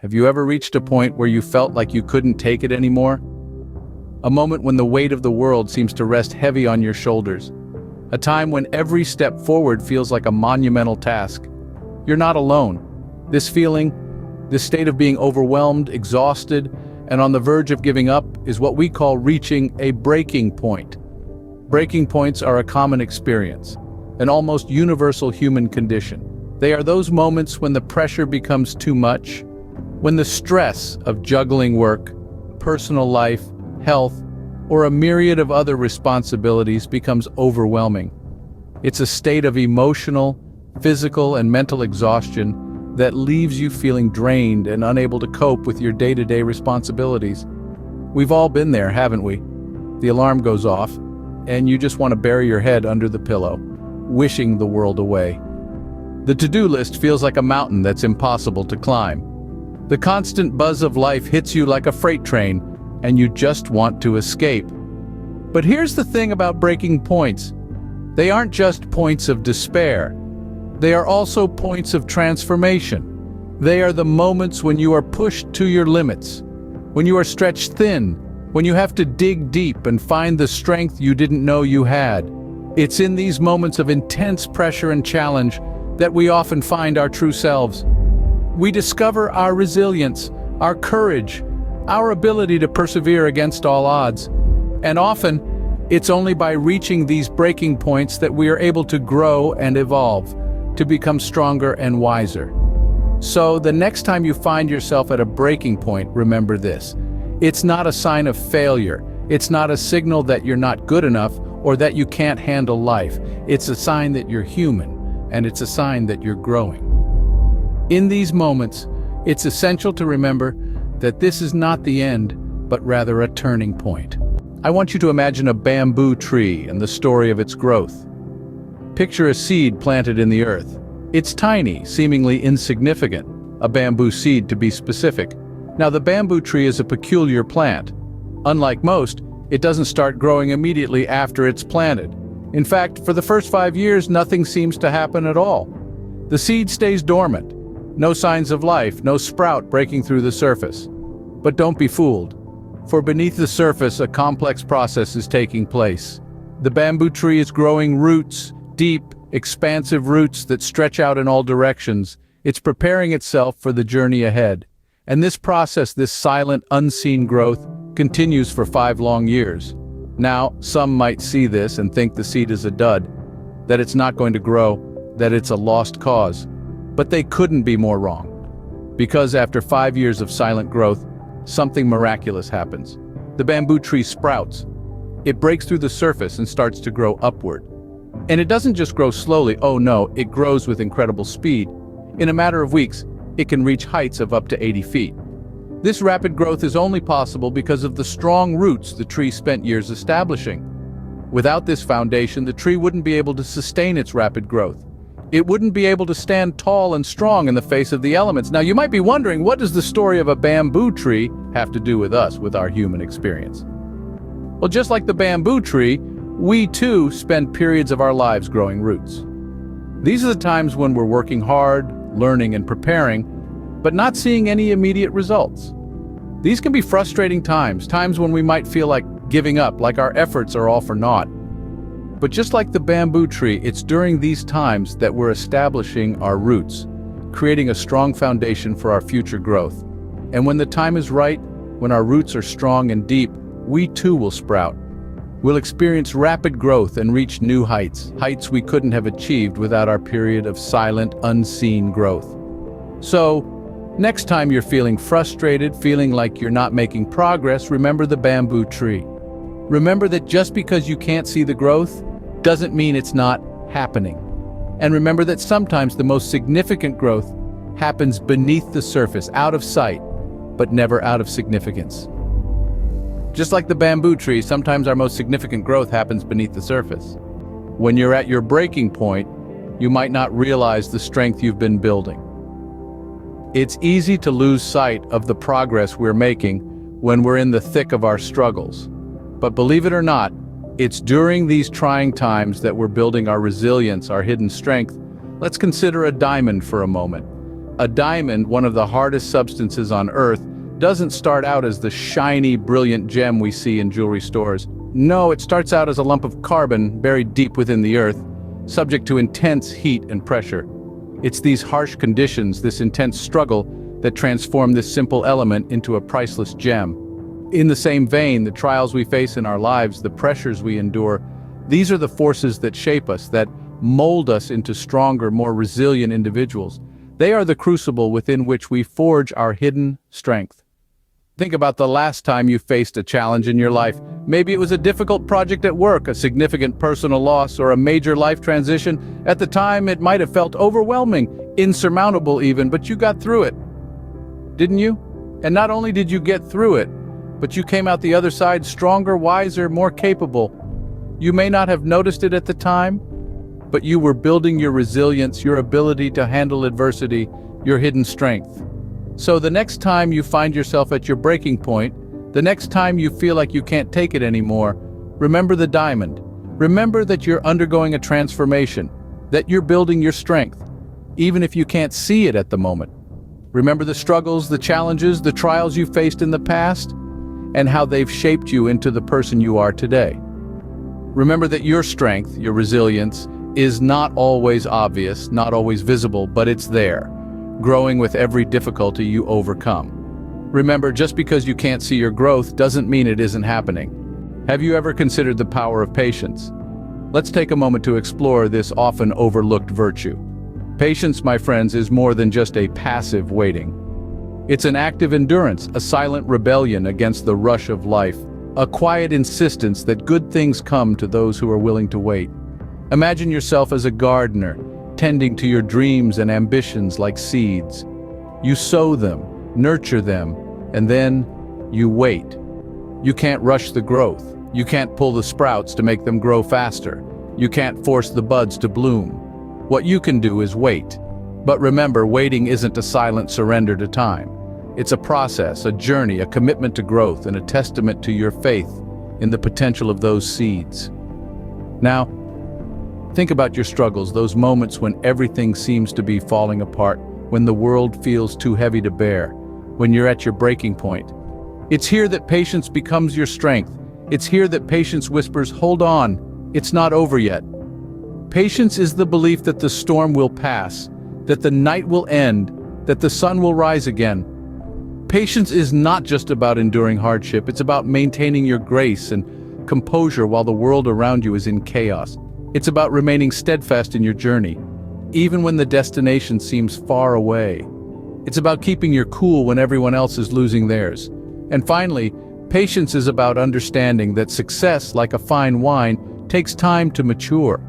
Have you ever reached a point where you felt like you couldn't take it anymore? A moment when the weight of the world seems to rest heavy on your shoulders. A time when every step forward feels like a monumental task. You're not alone. This feeling, this state of being overwhelmed, exhausted, and on the verge of giving up is what we call reaching a breaking point. Breaking points are a common experience, an almost universal human condition. They are those moments when the pressure becomes too much, when the stress of juggling work, personal life, health, or a myriad of other responsibilities becomes overwhelming. It's a state of emotional, physical, and mental exhaustion that leaves you feeling drained and unable to cope with your day-to-day responsibilities. We've all been there, haven't we? The alarm goes off, and you just want to bury your head under the pillow, wishing the world away. The to-do list feels like a mountain that's impossible to climb. The constant buzz of life hits you like a freight train, and you just want to escape. But here's the thing about breaking points. They aren't just points of despair. They are also points of transformation. They are the moments when you are pushed to your limits, when you are stretched thin, when you have to dig deep and find the strength you didn't know you had. It's in these moments of intense pressure and challenge that we often find our true selves. We discover our resilience, our courage, our ability to persevere against all odds. And often, it's only by reaching these breaking points that we are able to grow and evolve, to become stronger and wiser. So, the next time you find yourself at a breaking point, remember this. It's not a sign of failure. It's not a signal that you're not good enough or that you can't handle life. It's a sign that you're human, and it's a sign that you're growing. In these moments, it's essential to remember that this is not the end, but rather a turning point. I want you to imagine a bamboo tree and the story of its growth. Picture a seed planted in the earth. It's tiny, seemingly insignificant, a bamboo seed to be specific. Now, the bamboo tree is a peculiar plant. Unlike most, it doesn't start growing immediately after it's planted. In fact, for the first 5 years, nothing seems to happen at all. The seed stays dormant. No signs of life, no sprout breaking through the surface. But don't be fooled, for beneath the surface a complex process is taking place. The bamboo tree is growing roots, deep, expansive roots that stretch out in all directions. It's preparing itself for the journey ahead. And this process, this silent, unseen growth, continues for 5 long years. Now, some might see this and think the seed is a dud, that it's not going to grow, that it's a lost cause. But they couldn't be more wrong. Because after 5 years of silent growth, something miraculous happens. The bamboo tree sprouts. It breaks through the surface and starts to grow upward. And it doesn't just grow slowly, oh no, it grows with incredible speed. In a matter of weeks, it can reach heights of up to 80 feet. This rapid growth is only possible because of the strong roots the tree spent years establishing. Without this foundation, the tree wouldn't be able to sustain its rapid growth. It wouldn't be able to stand tall and strong in the face of the elements. Now, you might be wondering, what does the story of a bamboo tree have to do with us, with our human experience? Well, just like the bamboo tree, we too spend periods of our lives growing roots. These are the times when we're working hard, learning and preparing, but not seeing any immediate results. These can be frustrating times when we might feel like giving up, like our efforts are all for naught. But just like the bamboo tree, it's during these times that we're establishing our roots, creating a strong foundation for our future growth. And when the time is right, when our roots are strong and deep, we too will sprout. We'll experience rapid growth and reach new heights we couldn't have achieved without our period of silent, unseen growth. So, next time you're feeling frustrated, feeling like you're not making progress, remember the bamboo tree. Remember that just because you can't see the growth doesn't mean it's not happening. And remember that sometimes the most significant growth happens beneath the surface, out of sight, but never out of significance. Just like the bamboo tree, sometimes our most significant growth happens beneath the surface. When you're at your breaking point, you might not realize the strength you've been building. It's easy to lose sight of the progress we're making when we're in the thick of our struggles. But believe it or not, it's during these trying times that we're building our resilience, our hidden strength. Let's consider a diamond for a moment. A diamond, one of the hardest substances on Earth, doesn't start out as the shiny, brilliant gem we see in jewelry stores. No, it starts out as a lump of carbon buried deep within the Earth, subject to intense heat and pressure. It's these harsh conditions, this intense struggle, that transform this simple element into a priceless gem. In the same vein, the trials we face in our lives, the pressures we endure, these are the forces that shape us, that mold us into stronger, more resilient individuals. They are the crucible within which we forge our hidden strength. Think about the last time you faced a challenge in your life. Maybe it was a difficult project at work, a significant personal loss, or a major life transition. At the time, it might have felt overwhelming, insurmountable even, but you got through it. Didn't you? And not only did you get through it, but you came out the other side stronger, wiser, more capable. You may not have noticed it at the time, but you were building your resilience, your ability to handle adversity, your hidden strength. So the next time you find yourself at your breaking point, the next time you feel like you can't take it anymore, remember the diamond. Remember that you're undergoing a transformation, that you're building your strength, even if you can't see it at the moment. Remember the struggles, the challenges, the trials you faced in the past, and how they've shaped you into the person you are today. Remember that your strength, your resilience, is not always obvious, not always visible, but it's there, growing with every difficulty you overcome. Remember, just because you can't see your growth doesn't mean it isn't happening. Have you ever considered the power of patience? Let's take a moment to explore this often overlooked virtue. Patience, my friends, is more than just a passive waiting. It's an active endurance, a silent rebellion against the rush of life, a quiet insistence that good things come to those who are willing to wait. Imagine yourself as a gardener, tending to your dreams and ambitions like seeds. You sow them, nurture them, and then you wait. You can't rush the growth. You can't pull the sprouts to make them grow faster. You can't force the buds to bloom. What you can do is wait. But remember, waiting isn't a silent surrender to time. It's a process, a journey, a commitment to growth, and a testament to your faith in the potential of those seeds. Now, think about your struggles, those moments when everything seems to be falling apart, when the world feels too heavy to bear, when you're at your breaking point. It's here that patience becomes your strength. It's here that patience whispers, "Hold on, it's not over yet." Patience is the belief that the storm will pass, that the night will end, that the sun will rise again. Patience is not just about enduring hardship, it's about maintaining your grace and composure while the world around you is in chaos. It's about remaining steadfast in your journey, even when the destination seems far away. It's about keeping your cool when everyone else is losing theirs. And finally, patience is about understanding that success, like a fine wine, takes time to mature.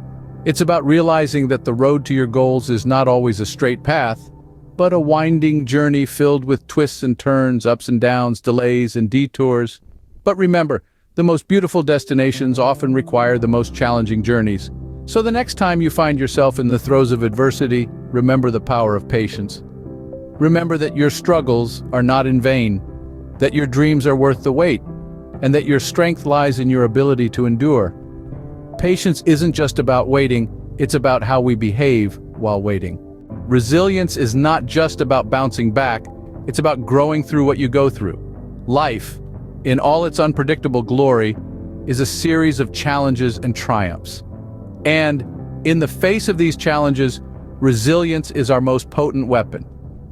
It's about realizing that the road to your goals is not always a straight path, but a winding journey filled with twists and turns, ups and downs, delays and detours. But remember, the most beautiful destinations often require the most challenging journeys. So the next time you find yourself in the throes of adversity, remember the power of patience. Remember that your struggles are not in vain, that your dreams are worth the wait, and that your strength lies in your ability to endure. Patience isn't just about waiting, it's about how we behave while waiting. Resilience is not just about bouncing back, it's about growing through what you go through. Life, in all its unpredictable glory, is a series of challenges and triumphs. And in the face of these challenges, resilience is our most potent weapon.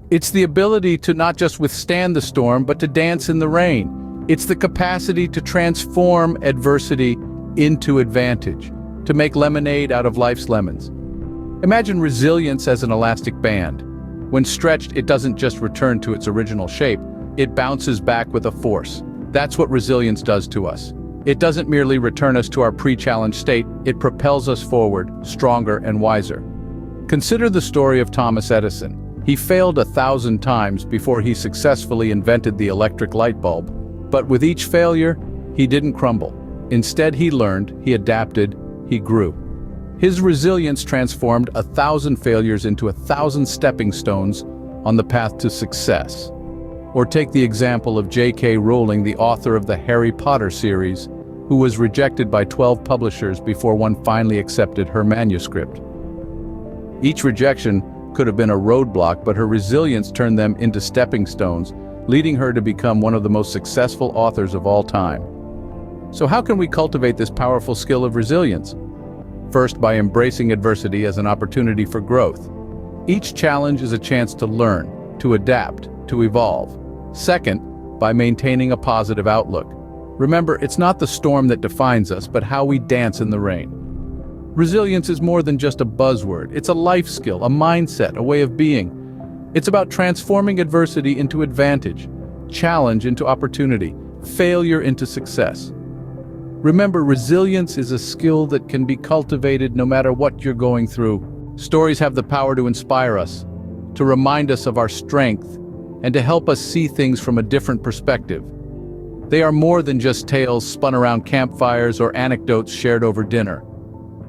It's the ability to not just withstand the storm, but to dance in the rain. It's the capacity to transform adversity into advantage, to make lemonade out of life's lemons. Imagine resilience as an elastic band. When stretched, it doesn't just return to its original shape, it bounces back with a force. That's what resilience does to us. It doesn't merely return us to our pre-challenge state, it propels us forward, stronger and wiser. Consider the story of Thomas Edison. He failed 1,000 times before he successfully invented the electric light bulb. But with each failure, he didn't crumble. Instead, he learned, he adapted, he grew. His resilience transformed 1,000 failures into 1,000 stepping stones on the path to success. Or take the example of J.K. Rowling, the author of the Harry Potter series, who was rejected by 12 publishers before one finally accepted her manuscript. Each rejection could have been a roadblock, but her resilience turned them into stepping stones, leading her to become one of the most successful authors of all time. So how can we cultivate this powerful skill of resilience? First, by embracing adversity as an opportunity for growth. Each challenge is a chance to learn, to adapt, to evolve. Second, by maintaining a positive outlook. Remember, it's not the storm that defines us, but how we dance in the rain. Resilience is more than just a buzzword. It's a life skill, a mindset, a way of being. It's about transforming adversity into advantage, challenge into opportunity, failure into success. Remember, resilience is a skill that can be cultivated no matter what you're going through. Stories have the power to inspire us, to remind us of our strength, and to help us see things from a different perspective. They are more than just tales spun around campfires or anecdotes shared over dinner.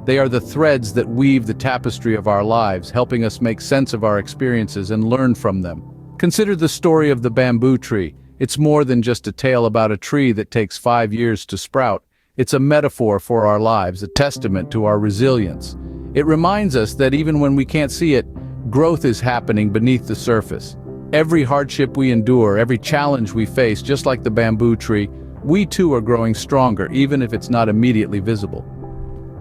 They are the threads that weave the tapestry of our lives, helping us make sense of our experiences and learn from them. Consider the story of the bamboo tree. It's more than just a tale about a tree that takes 5 years to sprout. It's a metaphor for our lives, a testament to our resilience. It reminds us that even when we can't see it, growth is happening beneath the surface. Every hardship we endure, every challenge we face, just like the bamboo tree, we too are growing stronger, even if it's not immediately visible.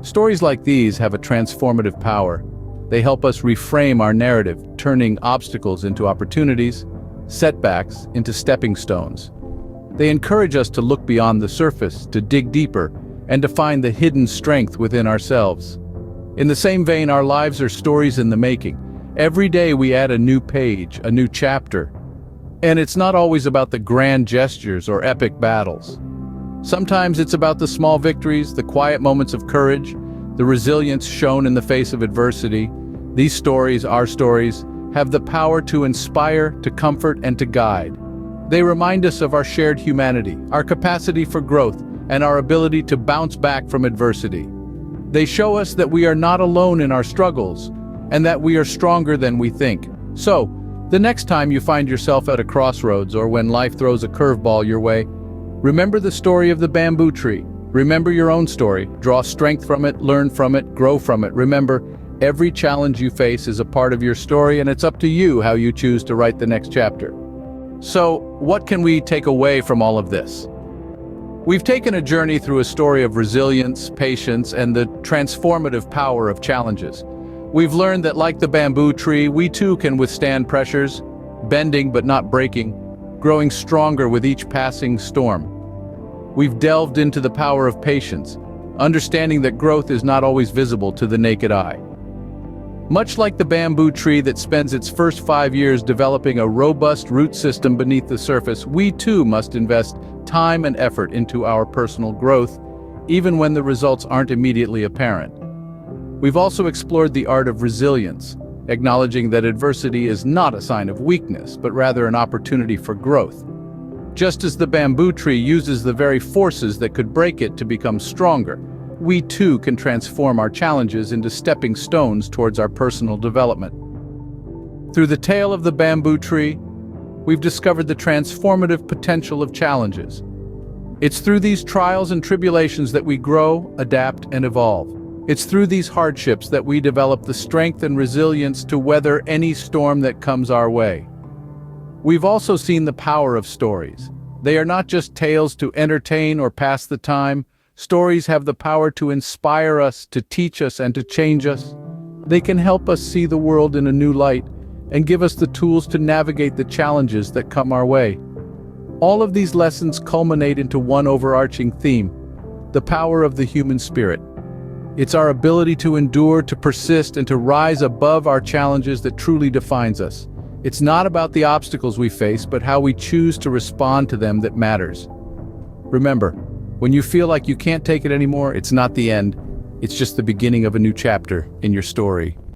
Stories like these have a transformative power. They help us reframe our narrative, turning obstacles into opportunities, setbacks into stepping stones. They encourage us to look beyond the surface, to dig deeper, and to find the hidden strength within ourselves. In the same vein, our lives are stories in the making. Every day we add a new page, a new chapter. And it's not always about the grand gestures or epic battles. Sometimes it's about the small victories, the quiet moments of courage, the resilience shown in the face of adversity. These stories, our stories, have the power to inspire, to comfort, and to guide. They remind us of our shared humanity, our capacity for growth, and our ability to bounce back from adversity. They show us that we are not alone in our struggles, and that we are stronger than we think. So, the next time you find yourself at a crossroads or when life throws a curveball your way, remember the story of the bamboo tree. Remember your own story. Draw strength from it, learn from it, grow from it. Remember, every challenge you face is a part of your story, and it's up to you how you choose to write the next chapter. So, what can we take away from all of this? We've taken a journey through a story of resilience, patience, and the transformative power of challenges. We've learned that like the bamboo tree, we too can withstand pressures, bending but not breaking, growing stronger with each passing storm. We've delved into the power of patience, understanding that growth is not always visible to the naked eye. Much like the bamboo tree that spends its first 5 years developing a robust root system beneath the surface, we too must invest time and effort into our personal growth, even when the results aren't immediately apparent. We've also explored the art of resilience, acknowledging that adversity is not a sign of weakness, but rather an opportunity for growth. Just as the bamboo tree uses the very forces that could break it to become stronger, we too can transform our challenges into stepping stones towards our personal development. Through the tale of the bamboo tree, we've discovered the transformative potential of challenges. It's through these trials and tribulations that we grow, adapt, and evolve. It's through these hardships that we develop the strength and resilience to weather any storm that comes our way. We've also seen the power of stories. They are not just tales to entertain or pass the time. Stories have the power to inspire us, to teach us, and to change us. They can help us see the world in a new light and give us the tools to navigate the challenges that come our way. All of these lessons culminate into one overarching theme: the power of the human spirit. It's our ability to endure, to persist, and to rise above our challenges that truly defines us. It's not about the obstacles we face, but how we choose to respond to them that matters. Remember, when you feel like you can't take it anymore, it's not the end. It's just the beginning of a new chapter in your story.